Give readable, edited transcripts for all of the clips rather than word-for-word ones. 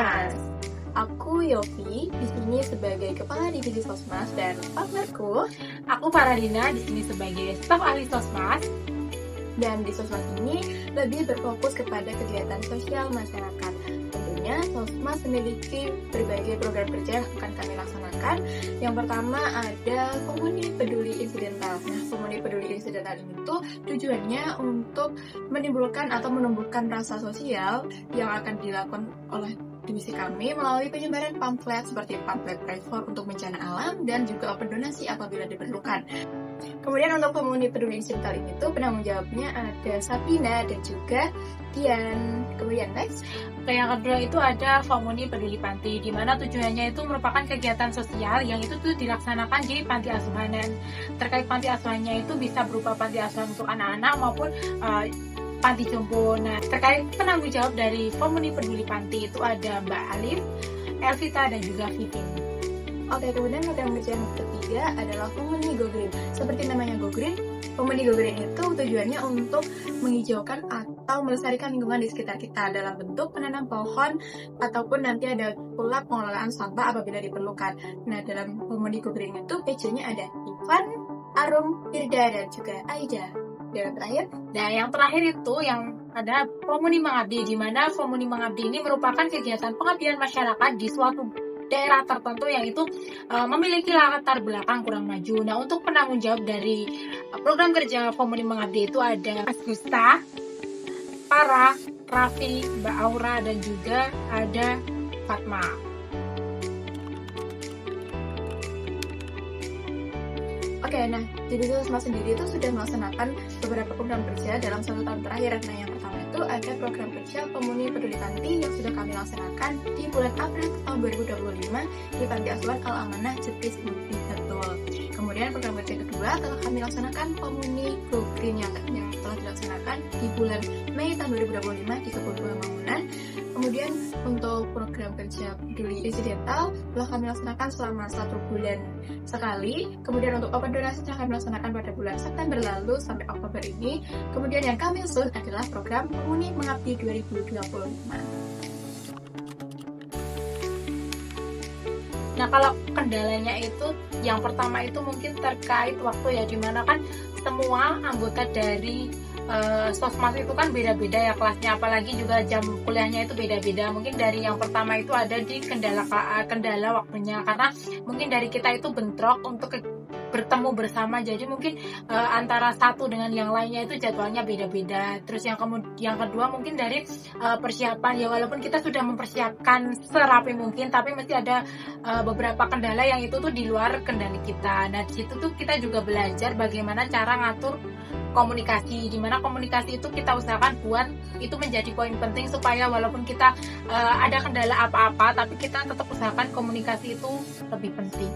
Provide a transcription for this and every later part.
Sosmas. Aku Yofi di sini sebagai Kepala Divisi Sosmas dan partnerku. Aku Faradina di sini sebagai staf ahli Sosmas. Dan di Sosmas ini lebih berfokus kepada kegiatan sosial masyarakat. Tentunya Sosmas memiliki berbagai program kerja yang akan kami laksanakan. Yang pertama ada Komuni Peduli Insidental. Nah, Komuni Peduli Insidental ini tuh tujuannya untuk menimbulkan atau menumbuhkan rasa sosial yang akan dilakukan oleh divisi kami melalui penyebaran pamflet seperti pamflet price untuk bencana alam dan juga open donasi apabila diperlukan. Kemudian untuk Komuni Peduli Insidental ini tuh penanggung jawabnya ada Sabina dan juga Tian. Kemudian next. Yang kedua itu ada Komuni Peduli Panti, di mana tujuannya itu merupakan kegiatan sosial yang itu tuh dilaksanakan di panti asuhan. Dan terkait panti asuhannya itu bisa berupa panti asuhan untuk anak-anak maupun panti jompo. Nah, terkait penanggung jawab dari Komuni Peduli Panti itu ada Mbak Alif, Elvita, dan juga Vivin. Oke, kemudian program kerja yang ketiga adalah Komuni Go Green. Seperti namanya Go Green, Komuni Go Green itu tujuannya untuk menghijaukan atau melestarikan lingkungan di sekitar kita dalam bentuk menanam pohon ataupun nanti ada pula pengelolaan sampah apabila diperlukan. Nah, dalam Komuni Go Green itu PJ-nya ada Ivan, Arum, Irda, dan juga Aida. Dan yang terakhir itu yang ada Komuni Mengabdi, di mana Komuni Mengabdi ini merupakan kegiatan pengabdian masyarakat di suatu daerah tertentu yang itu memiliki latar belakang kurang maju. Nah, untuk penanggung jawab dari program kerja Komuni Mengabdi itu ada Mas Gusta, Farah, Raffi, Mbak Aura, dan juga ada Fatma. Oke, nah divisi Sosmas sendiri itu sudah melaksanakan beberapa program kerja dalam 1 tahun terakhir. Nah, yang pertama itu ada program kerja Komuni Peduli Panti yang sudah kami laksanakan di bulan April tahun 2025 di Panti Asuhan Al Amanah Jetis Mimpi Betul. Kemudian program kerja kedua telah kami laksanakan Komuni Go Green yang telah dilaksanakan di bulan Mei tahun 2025 di Kebun Bangunan. Kemudian untuk program kerja Peduli Insidental telah kami laksanakan selama 1 bulan sekali. Kemudian untuk open donasi telah kami laksanakan pada bulan September lalu sampai Oktober ini. Kemudian yang kami usul adalah program Komuni Mengabdi 2025. Nah, kalau kendalanya itu yang pertama itu mungkin terkait waktu ya, dimana kan semua anggota dari Sosmas itu kan beda-beda ya kelasnya, apalagi juga jam kuliahnya itu beda-beda. Mungkin dari yang pertama itu ada di kendala waktunya, karena mungkin dari kita itu bentrok untuk bertemu bersama, jadi mungkin antara satu dengan yang lainnya itu jadwalnya beda-beda. Terus yang kedua mungkin dari persiapan ya, walaupun kita sudah mempersiapkan serapi mungkin, tapi mesti ada beberapa kendala yang itu tuh di luar kendali kita. Nah, di situ tuh kita juga belajar bagaimana cara ngatur komunikasi, dimana komunikasi itu kita usahakan buat itu menjadi poin penting supaya walaupun kita ada kendala apa-apa, tapi kita tetap usahakan komunikasi itu lebih penting.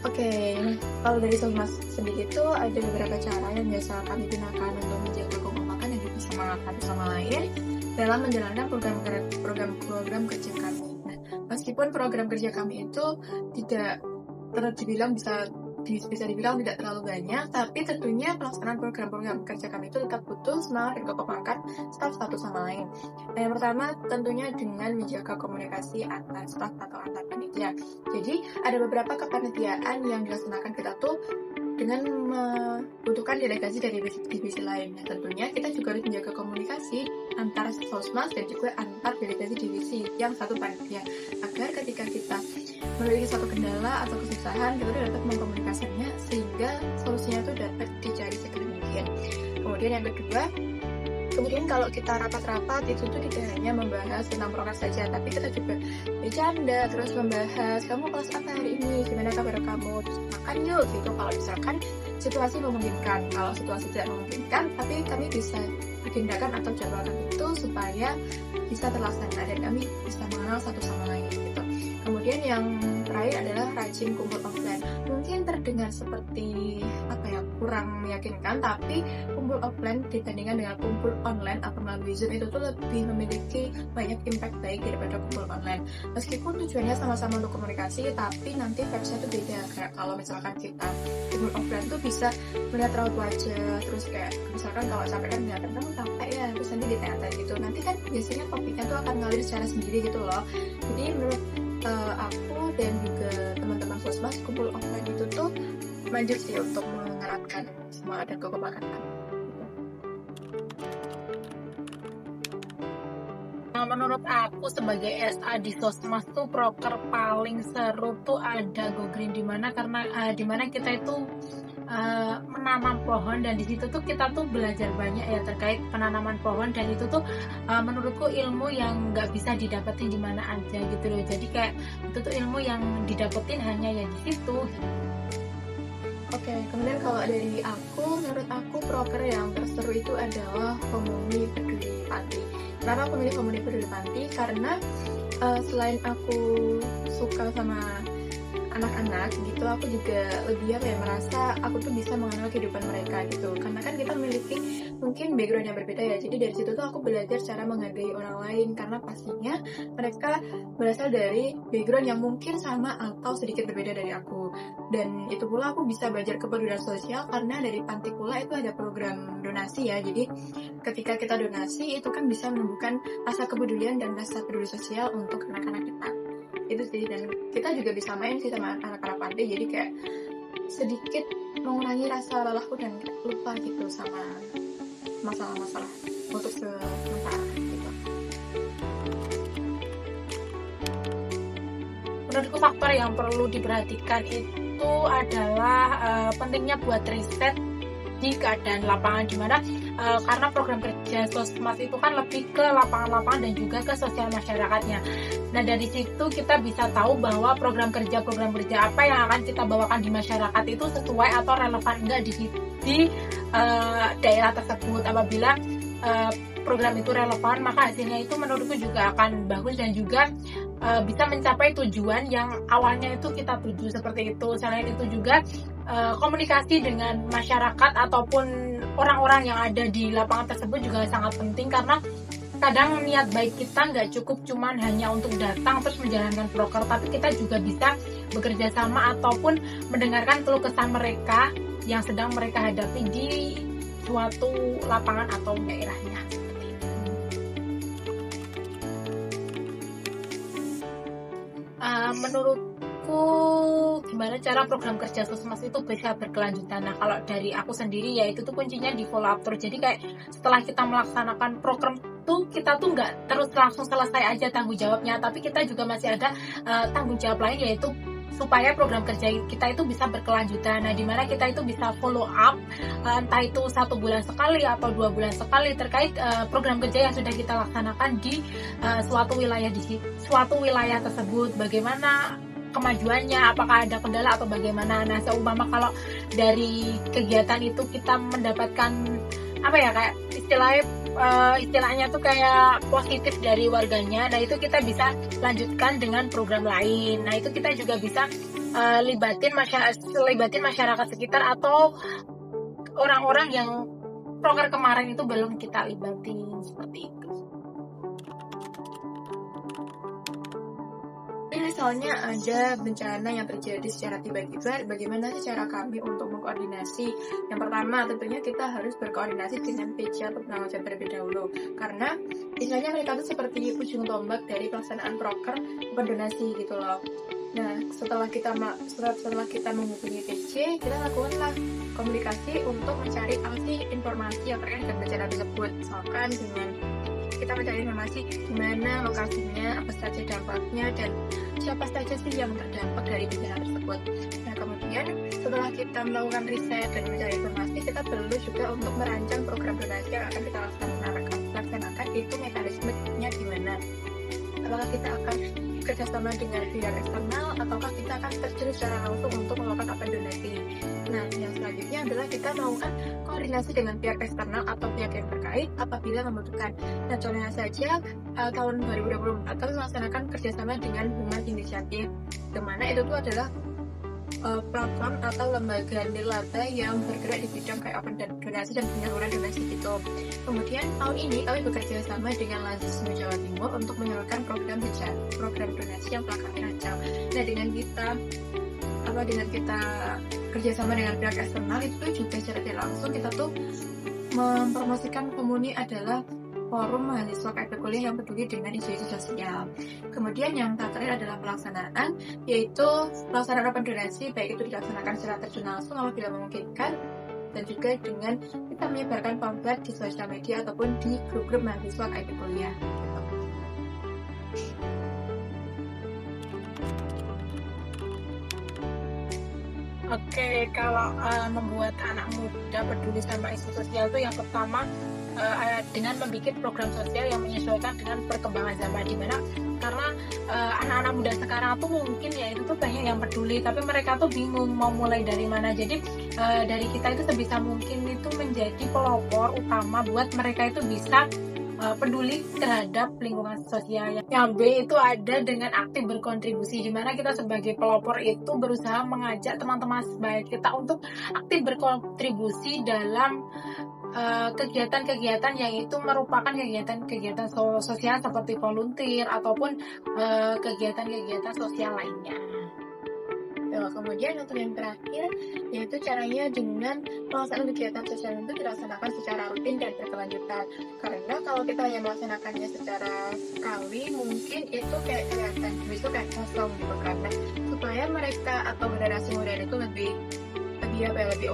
Oke, kalau dari Sosmas sendiri itu ada beberapa cara yang biasa kami gunakan untuk menjaga kekompakan dan juga semangat satu sama lain dalam menjalankan program kerja kami. Nah, meskipun program kerja kami itu tidak dibilang bisa dibilang tidak terlalu banyak, tapi tentunya pelaksanaan program kerja kami itu tetap butuh semangat dan kekompakan staf satu sama lain. Nah, yang pertama tentunya dengan menjaga komunikasi antar staf atau antar panitia. Jadi ada beberapa kepanitiaan yang dilaksanakan kita tuh dengan membutuhkan delegasi dari divisi lain. Nah, tentunya kita juga harus menjaga komunikasi antar Sosmas dan juga antar delegasi divisi yang satu panitia, agar ketika kita memiliki suatu kendala atau kesusahan, kita dapat mengkomunikasikannya sehingga solusinya itu dapat dicari segera mungkin. Kemudian yang kedua, kalau kita rapat-rapat itu tuh tidak hanya membahas tentang program saja, tapi kita juga bercanda, terus membahas kamu kelas apa hari ini, gimana kabar kamu, terus makan yuk gitu kalau misalkan situasi memungkinkan. Kalau situasi tidak memungkinkan, tapi kami bisa agendakan atau jadwalkan itu supaya bisa terlaksana dan kami bisa mengenal satu sama lain gitu. Kemudian yang terakhir adalah rajin kumpul offline. Mungkin terdengar seperti kurang meyakinkan, tapi kumpul offline dibandingkan dengan kumpul online atau melalui Zoom itu tuh lebih memiliki banyak impact baik daripada kumpul online. Meskipun tujuannya sama-sama untuk komunikasi, tapi nanti vibes-nya tuh beda. Kayak kalau misalkan kita kumpul offline tuh bisa melihat raut wajah, terus kayak misalkan kalau sampai kan ngeliatin kamu capek ya, terus nanti ditanya gitu. Nanti kan biasanya topiknya tuh akan ngalir secara sendiri gitu loh. Jadi menurut aku dan juga teman-teman sosmas, kumpul offline itu tuh maju sih untuk mengeratkan semangat dan kekompakan. Nah, menurut aku sebagai SA di Sosmas tuh proker paling seru tuh ada Go Green, dimana kita itu menanam pohon, dan di situ tuh kita tuh belajar banyak ya terkait penanaman pohon, dan itu tuh menurutku ilmu yang nggak bisa didapetin di mana aja gitu loh. Jadi kayak itu tuh ilmu yang didapetin hanya ya di situ. Oke, kemudian kalau dari aku, menurut aku proker yang terseru itu adalah Komuni Peduli Panti. Kenapa aku milih Komuni Peduli Panti? Karena selain aku suka sama anak-anak gitu, aku juga lebih merasa aku tuh bisa mengenal kehidupan mereka gitu. Karena kan kita memiliki mungkin background yang berbeda ya, jadi dari situ tuh aku belajar cara menghargai orang lain, karena pastinya mereka berasal dari background yang mungkin sama atau sedikit berbeda dari aku. Dan itu pula aku bisa belajar kepedulian sosial karena dari panti pula itu ada program donasi ya. Jadi ketika kita donasi itu kan bisa menumbuhkan rasa kepedulian dan rasa peduli sosial untuk anak-anak kita. Itu sih, dan kita juga bisa main sih sama anak-anak panti, jadi kayak sedikit mengurangi rasa lelahku dan lupa gitu sama masalah-masalah untuk sementara gitu. Menurutku faktor yang perlu diperhatikan itu adalah pentingnya buat riset di keadaan lapangan, dimana karena program kerja Sosmas itu kan lebih ke lapangan-lapangan dan juga ke sosial masyarakatnya. Nah, dari situ kita bisa tahu bahwa program kerja apa yang akan kita bawakan di masyarakat itu sesuai atau relevan enggak di daerah tersebut. Apabila program itu relevan, maka hasilnya itu menurutku juga akan bagus dan juga bisa mencapai tujuan yang awalnya itu kita tuju, seperti itu. Selain itu juga komunikasi dengan masyarakat ataupun orang-orang yang ada di lapangan tersebut juga sangat penting, karena kadang niat baik kita nggak cukup cuman hanya untuk datang terus menjalankan proker, tapi kita juga bisa bekerja sama ataupun mendengarkan keluh kesah mereka yang sedang mereka hadapi di suatu lapangan atau daerahnya. Menurutku gimana cara program kerja Sosmas itu bisa berkelanjutan. Nah, kalau dari aku sendiri ya itu tuh kuncinya di follow up terus. Jadi kayak setelah kita melaksanakan program tuh kita tuh nggak terus langsung selesai aja tanggung jawabnya, tapi kita juga masih ada tanggung jawab lain, yaitu supaya program kerja kita itu bisa berkelanjutan. Nah, dimana kita itu bisa follow up entah itu 1 bulan sekali atau 2 bulan sekali terkait program kerja yang sudah kita laksanakan di suatu wilayah tersebut. Bagaimana kemajuannya, apakah ada kendala atau bagaimana. Nah, seumpama kalau dari kegiatan itu kita mendapatkan kayak istilahnya tuh kayak positif dari warganya, nah itu kita bisa lanjutkan dengan program lain. Nah, itu kita juga bisa libatin masyarakat sekitar atau orang-orang yang proker kemarin itu belum kita libatin, seperti itu. Misalnya ada bencana yang terjadi secara tiba-tiba, bagaimana sih cara kami untuk mengkoordinasi? Yang pertama, tentunya kita harus berkoordinasi dengan PJ atau penanggung jawab terlebih dahulu, karena istilahnya mereka itu seperti ujung tombak dari pelaksanaan proker donasi gitu loh. Nah, setelah kita menghubungi PJ, kita lakukanlah komunikasi untuk mencari informasi yang terkait dengan bencana tersebut. Misalkan dengan kita mencari informasi di mana lokasinya, apa saja dampaknya, dan siapa saja sih yang terdampak dari bencana tersebut. Nah, kemudian setelah kita melakukan riset dan mencari informasi, kita perlu juga untuk merancang program donasi yang akan kita laksanakan. Itu mekanismenya gimana? Apakah kita akan kerjasama dengan pihak eksternal ataukah kita akan terjun secara langsung untuk melakukan donasi? Nah, yang selanjutnya adalah kita melakukan koordinasi dengan pihak eksternal atau pihak yang terkait apabila membutuhkan. Nah, contohnya saja tahun 2024 kami melaksanakan kerjasama dengan Human Initiative Dimana itu tuh adalah platform atau lembaga nirlaba yang bergerak di bidang kayak open donasi dan penyaluran donasi gitu. Kemudian tahun ini kami bekerja sama dengan Lazisme Jawa Timur untuk menyalurkan program donasi yang telah kami rancang. Nah, dengan kita kerjasama dengan pihak eksternal itu juga secara tidak langsung kita tuh mempromosikan Komuni adalah forum mahasiswa KIP kuliah yang peduli dengan isu-isu sosial. Kemudian yang terakhir adalah pelaksanaan, yaitu pelaksanaan open donasi, baik itu dilaksanakan secara terjun langsung apabila memungkinkan, dan juga dengan kita menyebarkan pamflet di sosial media ataupun di grup-grup mahasiswa KIP kuliah. Oke, kalau membuat anak muda peduli sama isu sosial itu yang pertama dengan membuat program sosial yang menyesuaikan dengan perkembangan zaman, dimana karena anak-anak muda sekarang tuh mungkin ya itu tuh banyak yang peduli tapi mereka tuh bingung mau mulai dari mana. Jadi dari kita itu sebisa mungkin itu menjadi pelopor utama buat mereka itu bisa peduli terhadap lingkungan sosial. Yang B itu ada dengan aktif berkontribusi, di mana kita sebagai pelopor itu berusaha mengajak teman-teman sebaik kita untuk aktif berkontribusi dalam kegiatan-kegiatan yang itu merupakan kegiatan-kegiatan sosial seperti volunteer ataupun kegiatan-kegiatan sosial lainnya. Kemudian untuk yang terakhir yaitu caranya dengan pelaksanaan kegiatan sosial itu dilaksanakan secara rutin dan berkelanjutan. Karena kalau kita hanya melaksanakannya secara sekali mungkin itu kayak kelihatan itu kayak kosong gitu kan. Nah, supaya mereka atau generasi muda itu lebih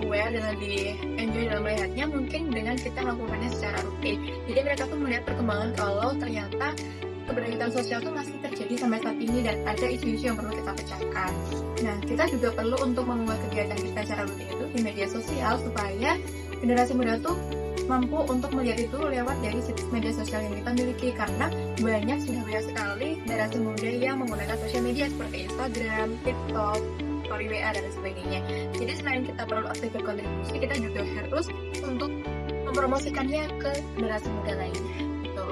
aware dan lebih enjoy dalam melihatnya, mungkin dengan kita melakukannya secara rutin. Jadi mereka tuh melihat perkembangan kalau ternyata keberlanjutan sosial itu masih terjadi sampai saat ini dan ada isu-isu yang perlu kita pecahkan. Nah, kita juga perlu untuk membuat kegiatan kita secara rutin itu di media sosial supaya generasi muda tuh mampu untuk melihat itu lewat dari situs media sosial yang kita miliki, karena sudah banyak sekali generasi muda yang menggunakan sosial media seperti Instagram, TikTok, story WA dan sebagainya. Jadi selain kita perlu aktif berkontribusi, kita juga harus untuk mempromosikannya ke generasi muda lainnya. Gitu.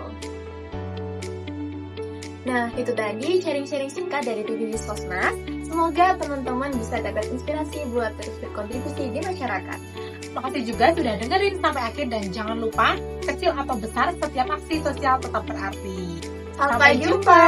Nah, itu tadi sharing-sharing singkat dari Divisi Sosmas. Semoga teman-teman bisa dapat inspirasi buat terus berkontribusi di masyarakat. Makasih juga sudah dengerin sampai akhir dan jangan lupa, kecil atau besar, setiap aksi sosial tetap berarti. Sampai jumpa!